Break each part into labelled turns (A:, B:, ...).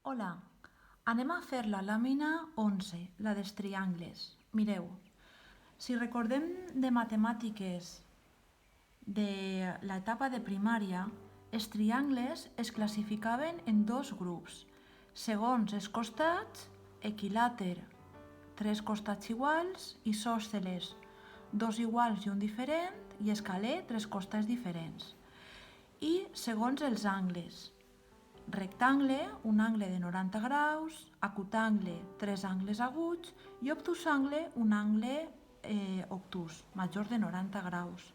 A: Hola, anem a fer la làmina 11, la dels triangles. Mireu, si recordem de matemàtiques de l'etapa de primària, els triangles es classificaven en dos grups. Segons els costats, equilàter, tres costats iguals, isòsceles, dos iguals i un diferent, i escaler, tres costats diferents. I segons els angles, rectangle, un angle de 90 graus, acutangle, tres angles aguts i obtusangle, un angle obtús, major de 90 graus.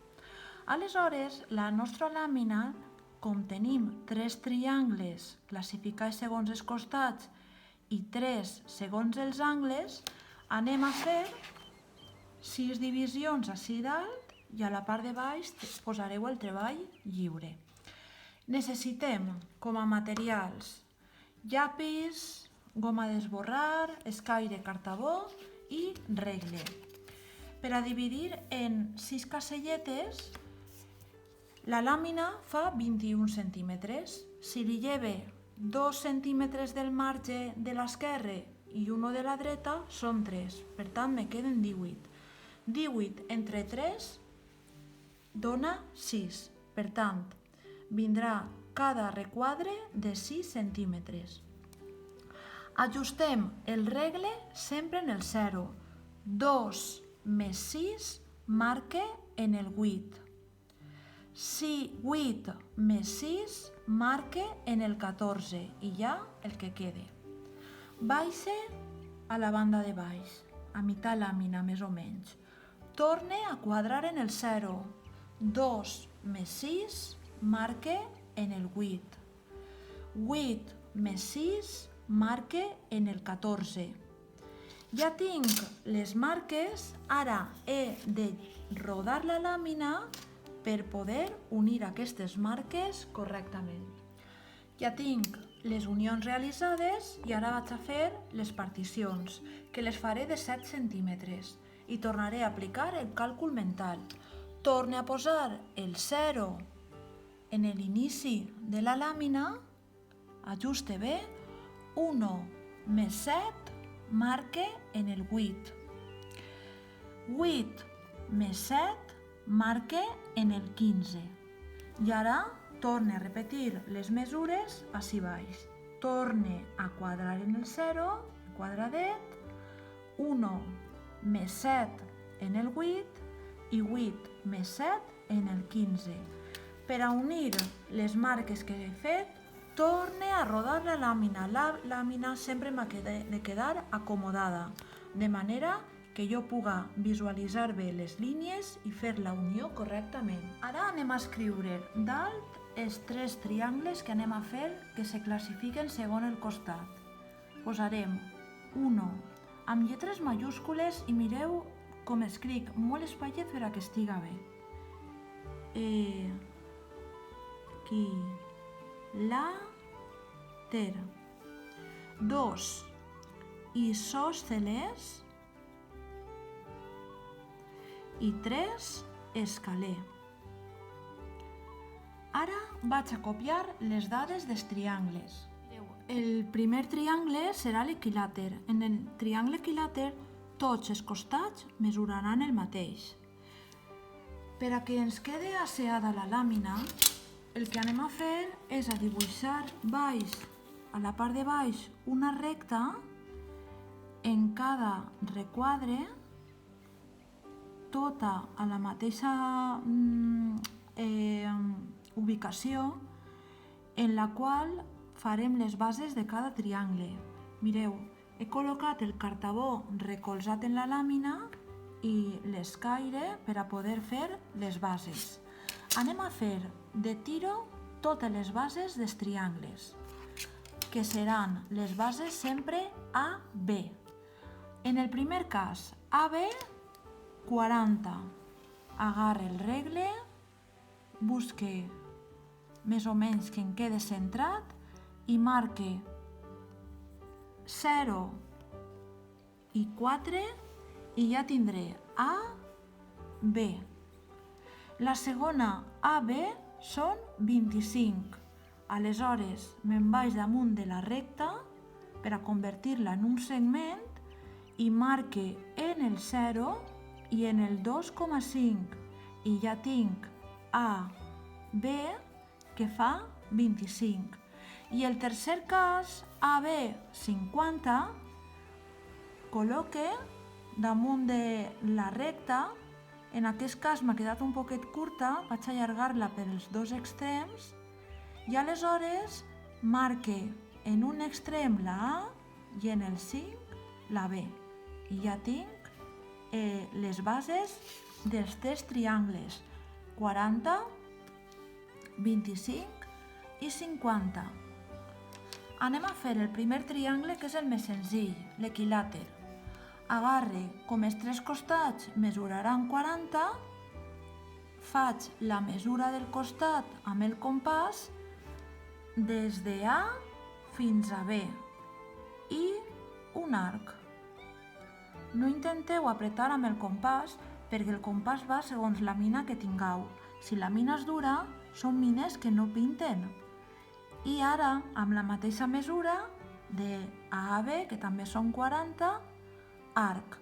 A: Aleshores, la nostra làmina, com tenim tres triangles classificats segons els costats i tres segons els angles, anem a fer 6 divisions ací dalt i a la part de baix posareu el treball lliure. Necessitem com a materials llapis, goma d'esborrar, escaire, cartabó i regle. Per a dividir en 6 caselletes, la làmina fa 21 centímetres. Si li lleve 2 centímetres del marge de l'esquerra i 1 de la dreta, són 3. Per tant, me queden 18. 18 entre 3 dona 6. Per tant, vindrà cada requadre de 6 centímetres. Ajustem el regle sempre en el 0. 2 més 6 marca en el 8. 8 més 6 marca en el 14 i ja el que quede. Baixe a la banda de baix, a meitat làmina més o menys. Torne a quadrar en el 0. 2 més 6 marca en el 8. 8 més 6 marca en el 14. Ja tinc les marques, ara he de rodar la làmina per poder unir aquestes marques correctament. Ja tinc les unions realitzades i ara vaig a fer les particions, que les faré de 7 centímetres i tornaré a aplicar el càlcul mental. Torne a posar el 0 en l'inici de la làmina, ajuste bé, 1 més 7 marca en el 8. 8 més 7 marca en el 15. I ara torne a repetir les mesures ací baix. Torne a quadrar en el 0, quadradet, 1 més 7 en el 8 i 8 més 7 en el 15. Per a unir les marques que he fet, torne a rodar la làmina. La làmina sempre m'ha de quedar acomodada, de manera que jo puga visualitzar bé les línies i fer la unió correctament. Ara anem a escriure dalt els 3 triangles que anem a fer que se classifiquen segons el costat. Posarem 1 amb lletres majúscules i mireu com escric molt espaiet per a que estiga bé. Equilàter. 2 isòsceles i 3 escaler. Ara vaig a copiar les dades dels triangles. El primer triangle serà l'equilàter. En el triangle equilàter tots els costats mesuraran el mateix. Per a que ens quede asseada la làmina, el que anem a fer és a dibuixar a la part de baix una recta en cada requadre, tota a la mateixa ubicació, en la qual farem les bases de cada triangle. Mireu, he col·locat el cartabó recolzat en la làmina i l'escaire per a poder fer les bases. Anem a fer de tiro totes les bases dels triangles, que seran les bases sempre AB. En el primer cas, AB, 40. Agarre el regle, busque més o menys que em quede centrat i marque 0 i 4 i ja tindré AB. La segona AB són 25. Aleshores, me'n vaig damunt de la recta per a convertir-la en un segment i marque en el 0 i en el 2,5 i ja tinc AB que fa 25. I el tercer cas, AB 50, col·loque damunt de la recta. En aquest cas m'ha quedat un poquet curta, vaig allargar-la pels dos extrems i aleshores marque en un extrem la A i en el 5 la B. I ja tinc les bases dels tres triangles, 40, 25 i 50. Anem a fer el primer triangle, que és el més senzill, l'equilàter. Agarre com els tres costats mesuraran 40, faig la mesura del costat amb el compàs des de A fins a B i un arc. No intenteu apretar amb el compàs perquè el compàs va segons la mina que tingueu. Si la mina és dura, són mines que no pinten. I ara, amb la mateixa mesura de A a B, que també són 40, arc.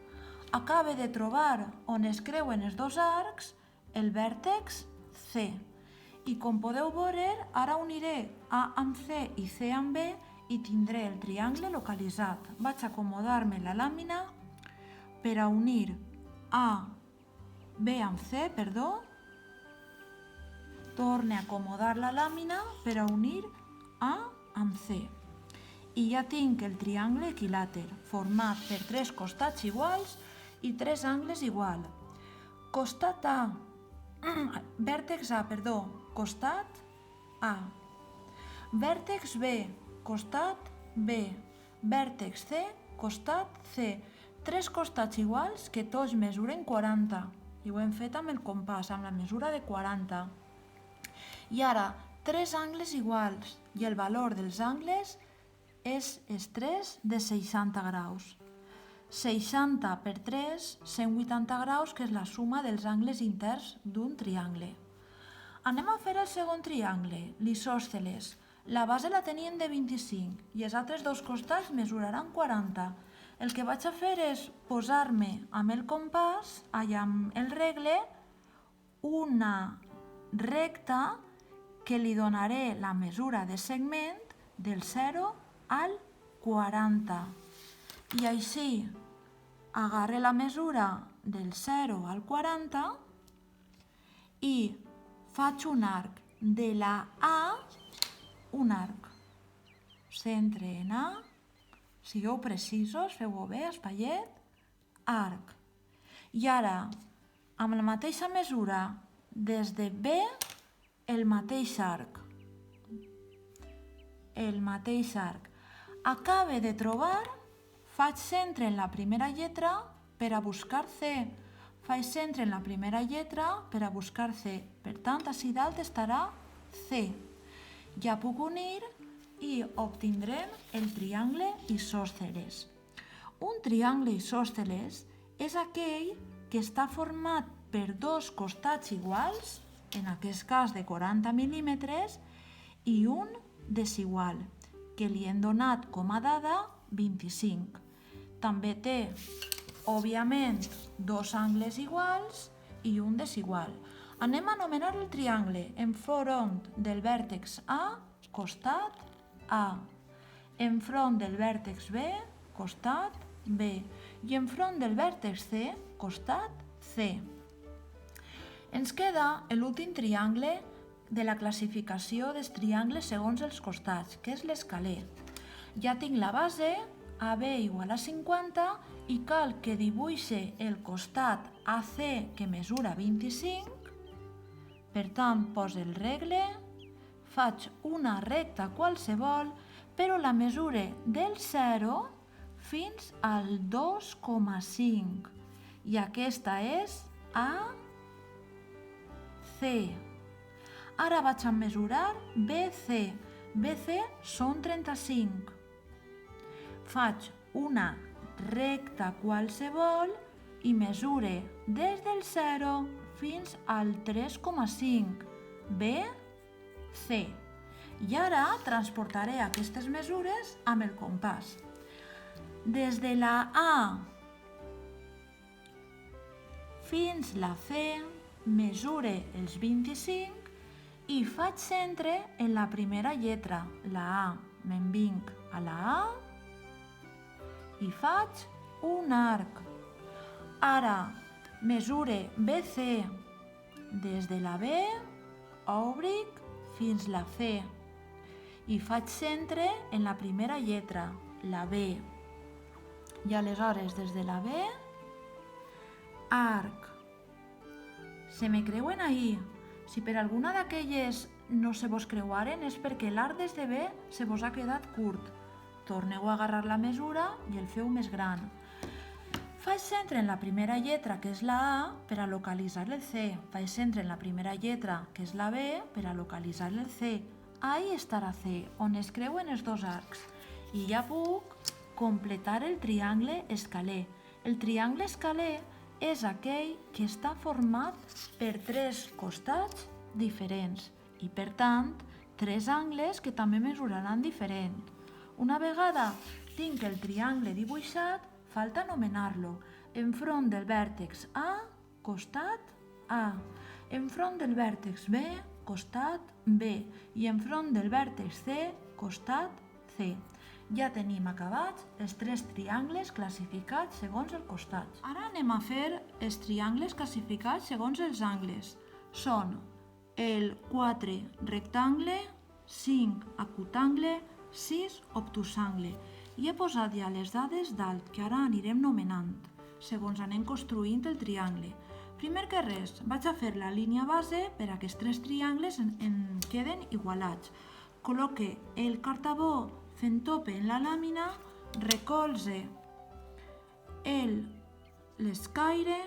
A: Acabe de trobar on es creuen els dos arcs el vèrtex C. I com podeu veure, ara uniré A amb C i C amb B i tindré el triangle localitzat. Vaig acomodar-me la làmina per a unir B amb C, torne a acomodar la làmina per a unir A amb C. I ja tinc el triangle equilàter, format per tres costats iguals i tres angles iguals. Costat A, vèrtex A, costat A. Vèrtex B, costat B. Vèrtex C, costat C. Tres costats iguals que tots mesuren 40. I ho hem fet amb el compàs, amb la mesura de 40. I ara, tres angles iguals i el valor dels angles és estrès de 60 graus. 60 per 3, 180 graus, que és la suma dels angles interns d'un triangle. Anem a fer el segon triangle, l'isòsceles. La base la teníem de 25 i els altres dos costats mesuraran 40. El que vaig a fer és posar-me amb el compàs, amb el regle, una recta que li donaré la mesura de segment del 0 al 40. I així agarre la mesura del 0 al 40 i faig un arc de la A, un arc. Centre en A, sigueu precisos, feu-ho bé, espaiet, arc. I ara, amb la mateixa mesura, des de B, el mateix arc. Acabe de trobar, faig centre en la primera lletra per a buscar C. Faig centre en la primera lletra per a buscar C. Per tant, ací dalt estarà C. Ja puc unir i obtindrem el triangle isòsceles. Un triangle isòsceles és aquell que està format per dos costats iguals, en aquest cas de 40 mil·límetres, i un desigual, que li hem donat com a dada 25. També té, òbviament, dos angles iguals i un desigual. Anem a anomenar el triangle enfront del vèrtex A, costat A, enfront del vèrtex B, costat B, i enfront del vèrtex C, costat C. Ens queda l'últim triangle de la classificació dels triangles segons els costats, que és l'escaler. Ja tinc la base, AB igual a 50, i cal que dibuixe el costat AC, que mesura 25. Per tant, poso el regle, faig una recta qualsevol, però la mesura del 0 fins al 2,5. I aquesta és AC. Ara vaig a mesurar BC. BC són 35. Faig una recta qualsevol i mesure des del 0 fins al 3,5. BC. I ara transportaré aquestes mesures amb el compàs. des de la A fins la C mesure els 25 i faig centre en la primera lletra, la A. Me'n vinc a la A i faig un arc. Ara mesure BC des de la B, òbric, fins la C i faig centre en la primera lletra, la B. I aleshores des de la B, arc. Se me creuen ahí. Si per alguna d'aquelles no se vos creuaren és perquè l'arc des de B se vos ha quedat curt. Torneu a agarrar la mesura i el feu més gran. Faig centre en la primera lletra, que és la A, per a localitzar el C. Faig centre en la primera lletra, que és la B, per a localitzar el C. Ahí estarà C, on es creuen els dos arcs. I ja puc completar el triangle escaler. El triangle escaler és aquell que està format per tres costats diferents i, per tant, tres angles que també mesuraran diferent. Una vegada tinc el triangle dibuixat, falta anomenar-lo. Enfront del vèrtex A, costat A. Enfront del vèrtex B, costat B. I enfront del vèrtex C, costat C. Ja tenim acabats els tres triangles classificats segons els costats. Ara anem a fer els triangles classificats segons els angles. Són el 4 rectangle, 5 acutangle, 6 obtusangle. I he posat ja les dades dalt, que ara anirem nomenant, segons anem construint el triangle. Primer que res, vaig a fer la línia base per a que els tres triangles en queden igualats. Col·loque el cartabó fent tope en la làmina, recolze l'escaire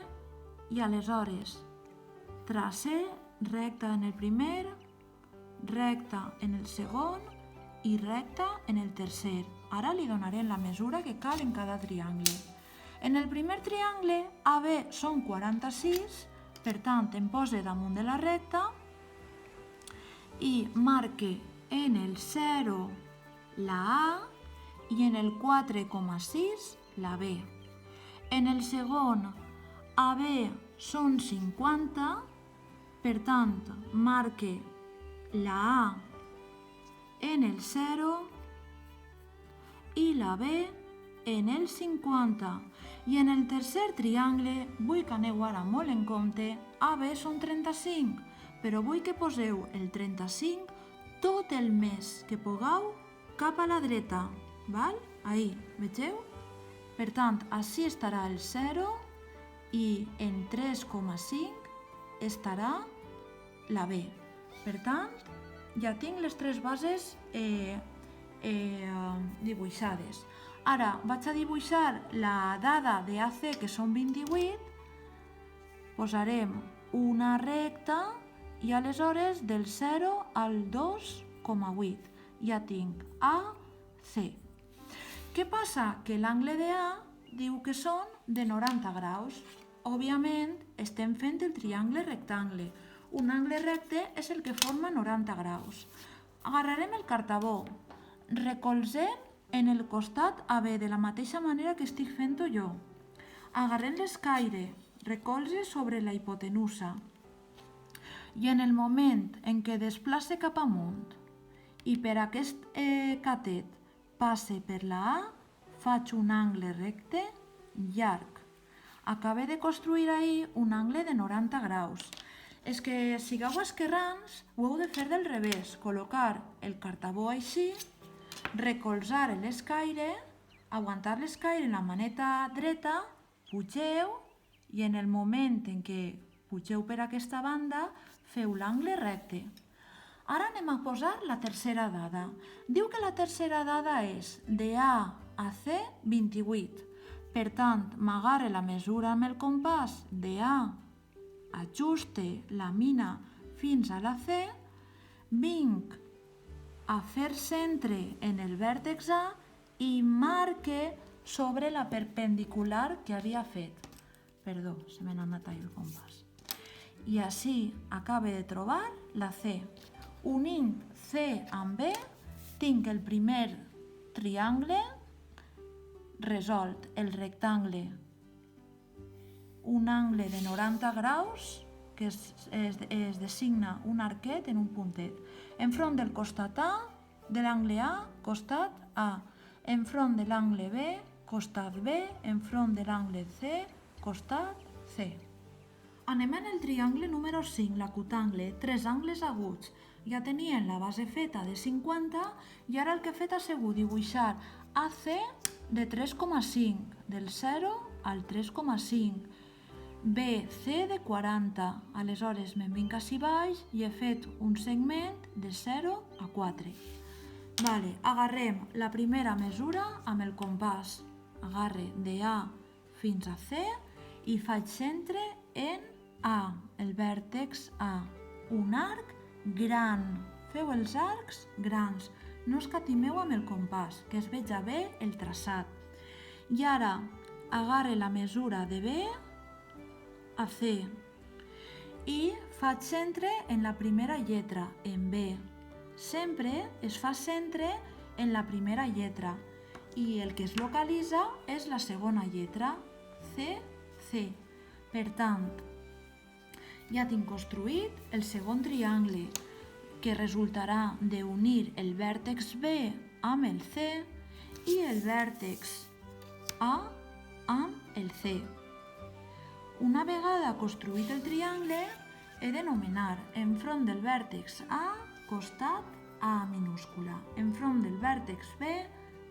A: i aleshores trace recta en el primer, recta en el segon i recta en el tercer. Ara li donarem la mesura que cal en cada triangle. En el primer triangle, AB són 46, per tant em pose damunt de la recta i marque en el 0 la A i en el 4,6 la B. En el segon, AB són 50, per tant, marque la A en el 0 i la B en el 50. I en el tercer triangle, vull que aneu ara molt en compte, AB són 35, però vull que poseu el 35 tot el més que pugueu cap a la dreta, val? Ahí, vegeu? Per tant, així estarà el 0 i en 3,5 estarà la B. Per tant, ja tinc les tres bases dibuixades. Ara vaig a dibuixar la dada de AC, que són 28, posarem una recta i aleshores del 0 al 2,8. Ja tinc A, C. Què passa? Que l'angle de A diu que són de 90 graus. Òbviament, estem fent el triangle rectangle. Un angle recte és el que forma 90 graus. Agarrarem el cartabó, recolzem en el costat AB de la mateixa manera que estic fent-ho jo. Agarrem l'escaire, recolze sobre la hipotenusa. I en el moment en què desplace cap amunt i per aquest catet passe per la A, faig un angle recte llarg. Acabé de construir ahir un angle de 90 graus. És que sigueu esquerrans, ho heu de fer del revés, col·locar el cartabó així, recolzar l'escaire, aguantar l'escaire en la maneta dreta, pugeu i en el moment en què pugeu per aquesta banda, feu l'angle recte. Ara anem a posar la tercera dada. Diu que la tercera dada és de A a C 28. Per tant, m'agarre la mesura amb el compàs de A, ajuste la mina fins a la C, vinc a fer centre en el vèrtex A i marque sobre la perpendicular que havia fet. Perdó, se me n'ha anat ahí el compàs. I així acabe de trobar la C. Unint C amb B, tinc el primer triangle resolt el rectangle un angle de 90 graus que es designa un arquet en un puntet. Enfront del costat A, de l'angle A, costat A. Enfront de l'angle B, costat B. Enfront de l'angle C, costat C. Anem en el triangle número 5, l'acutangle, tres angles aguts. Ja tenien la base feta de 50 i ara el que he fet ha sigut dibuixar AC de 3,5, del 0 al 3,5. BC de 40, aleshores me'n vinc ací baix i he fet un segment de 0 a 4. Vale, agarrem la primera mesura amb el compàs. Agarre de A fins a C i faig centre en A, el vèrtex A. Un arc gran. Feu els arcs grans. No escatimeu amb el compàs, que es veja bé el traçat. I ara agarre la mesura de B a C i faig centre en la primera lletra, en B. Sempre es fa centre en la primera lletra i el que es localitza és la segona lletra, C, C. Per tant, ja tinc construït el segon triangle que resultarà d'unir el vèrtex B amb el C i el vèrtex A amb el C. Una vegada construït el triangle, he de nomenar enfront del vèrtex A, costat A minúscula, enfront del vèrtex B,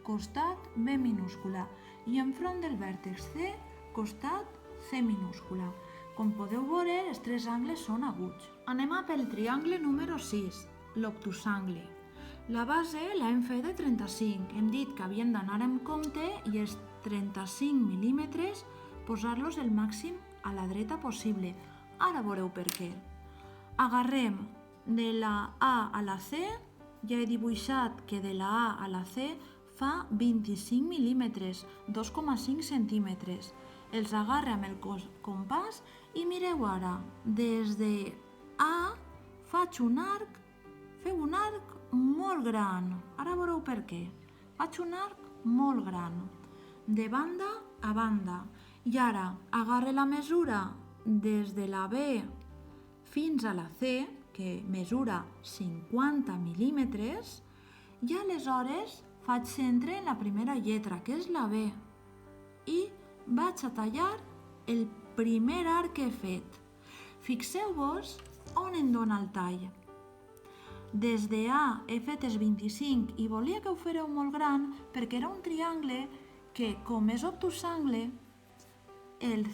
A: costat B minúscula i enfront del vèrtex C, costat C minúscula. Com podeu veure, els tres angles són aguts. Anem a pel triangle número 6, l'obtusangle. La base l'hem fet de 35. Hem dit que havien d'anar amb compte i els 35 mil·límetres posar-los el màxim a la dreta possible. Ara veureu per què. Agarrem de la A a la C, ja he dibuixat que de la A a la C fa 25 mil·límetres, 2,5 centímetres. Els agarre amb el compàs i mireu ara, des de A faig un arc, feu un arc molt gran. Ara veureu per què. Faig un arc molt gran, de banda a banda. I ara agarre la mesura des de la B fins a la C, que mesura 50 mil·límetres, i aleshores faig centre en la primera lletra, que és la B, i vaig a tallar el primer arc que he fet. Fixeu-vos on em dona el tall. Des de A he fet els 25 i volia que ho féreu molt gran perquè era un triangle que, com és obtusangle, es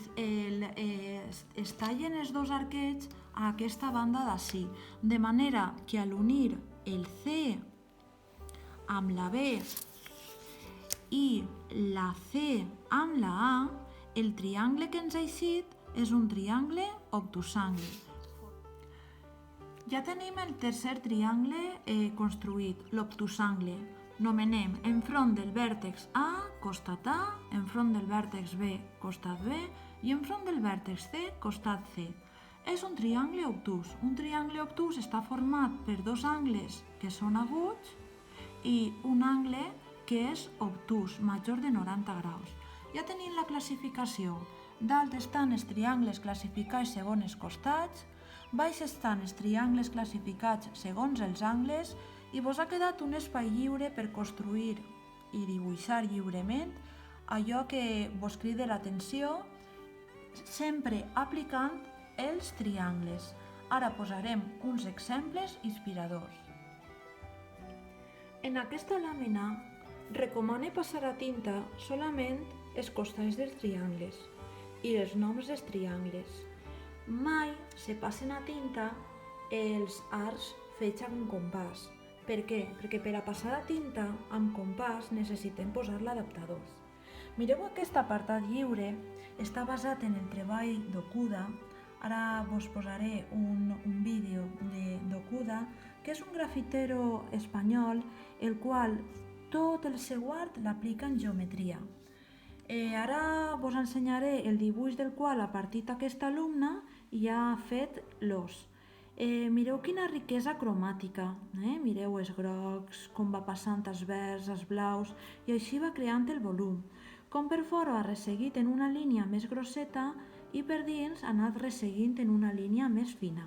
A: tallen els dos arquets a aquesta banda d'ací, de manera que a l'unir el C amb la B i la C amb la A, el triangle que ens ha eixit és un triangle obtusangle. Ja tenim el tercer triangle construït, l'obtusangle. Nomenem enfront del vèrtex A, costat A, enfront del vèrtex B, costat B, i enfront del vèrtex C, costat C. És un triangle obtús. Un triangle obtús està format per dos angles que són aguts i un angle que és obtús, major de 90 graus. Ja tenim la classificació. Dalt estan els triangles classificats segons els costats, baix estan els triangles classificats segons els angles i vos ha quedat un espai lliure per construir i dibuixar lliurement allò que vos crida l'atenció, sempre aplicant els triangles. Ara posarem uns exemples inspiradors. En aquesta làmina recomane passar a tinta solament els costats dels triangles i els noms dels triangles. Mai se passen a tinta els arcs fets amb compàs. Per què? Perquè per a passar a tinta amb compàs necessitem posar l'adaptador. Mireu aquest apartat lliure, està basat en el treball d'Okuda. Ara vos posaré un vídeo d'Okuda, que és un grafitero espanyol, el qual tot el seu art l'aplica en geometria. Ara vos ensenyaré el dibuix del qual ha partit aquest alumne i ha fet l'os. Mireu quina riquesa cromàtica, mireu els grocs, com va passant els verds, els blaus, i així va creant el volum. com per fora ha resseguit en una línia més grosseta i per dins ha anat resseguint en una línia més fina.